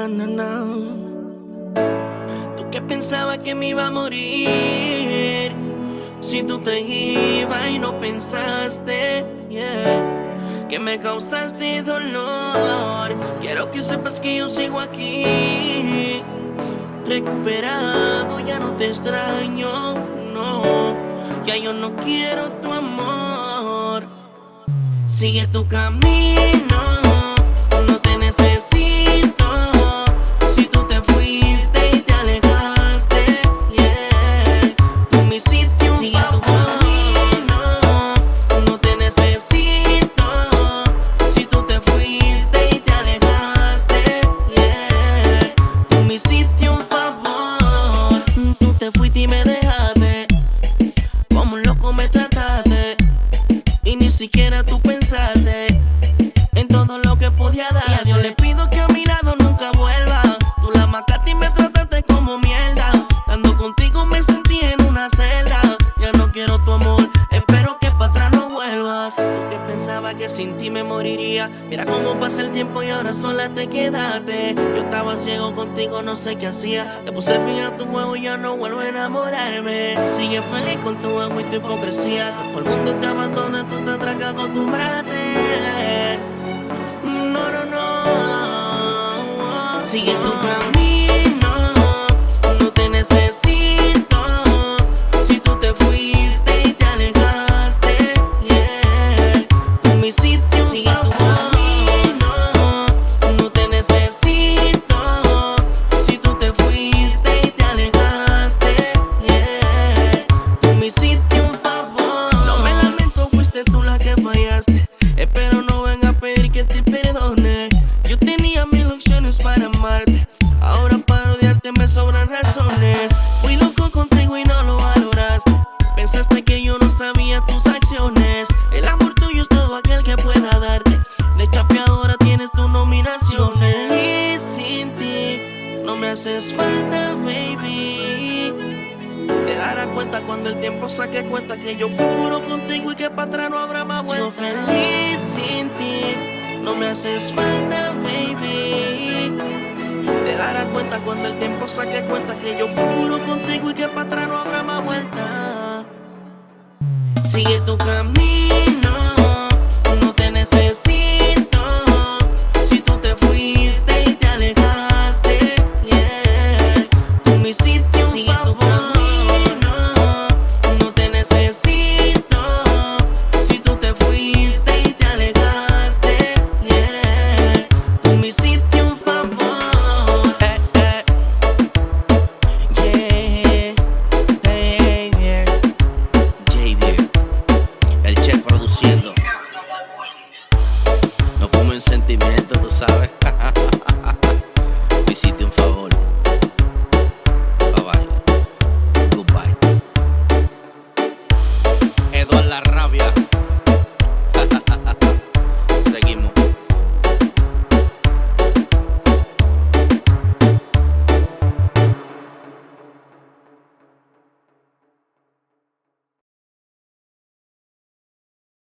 na, na. Tú que pensabas que me iba a morir si tú te ibas y no pensaste, yeah, que me causaste dolor. Quiero que sepas que yo sigo aquí, recuperado, ya no te extraño, no, ya yo no quiero tu amor. Sigue tu camino, no te necesito. Si tú te fuiste y te alejaste, yeah, tú me hiciste un sigue favor. Tu camino, no te necesito. Si tú te fuiste y te alejaste, yeah, tú me hiciste un favor. Tú te fuiste y me dejaste, como un loco me trataste, y ni siquiera tú pensaste en todo lo que podía dar. Y a Dios le pido que a mi lado nunca vuelva. Tú la mataste y me trataste como mierda. Estando contigo me sentí en una celda. Ya no quiero tu amor, espero que para atrás no vuelvas. Tú que pensabas que sin ti me moriría. Mira cómo pasa el tiempo y ahora sola te quedaste. Yo estaba ciego contigo, no sé qué hacía. Le puse fin a tu juego y ya no vuelvo a enamorarme. Sigue feliz con tu ego y tu hipocresía. Todo el mundo te abandona, tú te atracas, acostumbrate. No, no, no. Sigue tu camino, no te necesito. Si tú te fuiste y te alejaste, yeah, tú me hiciste un favor. No te necesito. Si tú te fuiste y te alejaste, yeah, tú me hiciste un favor. No me lamento, fuiste tú la que fallaste. Espero no venga a pedir que te perdone. Yo tenía mil opciones para amarte, ahora para odiarte me sobran razones. Fui loco contigo y no lo valoraste. Pensaste que yo no sabía tus acciones. El amor tuyo es todo aquel que pueda darte. De chapeadora tienes tu nominación. Yo feliz sin ti, no me haces falta, baby. Te darás cuenta cuando el tiempo saque cuenta que yo fui puro contigo y que para atrás no habrá más vuelta. Yo feliz sin ti, no me haces falta, baby. Te darás cuenta cuando el tiempo saque cuenta que yo fui puro contigo y que para atrás no habrá más vuelta. Sigue tu camino.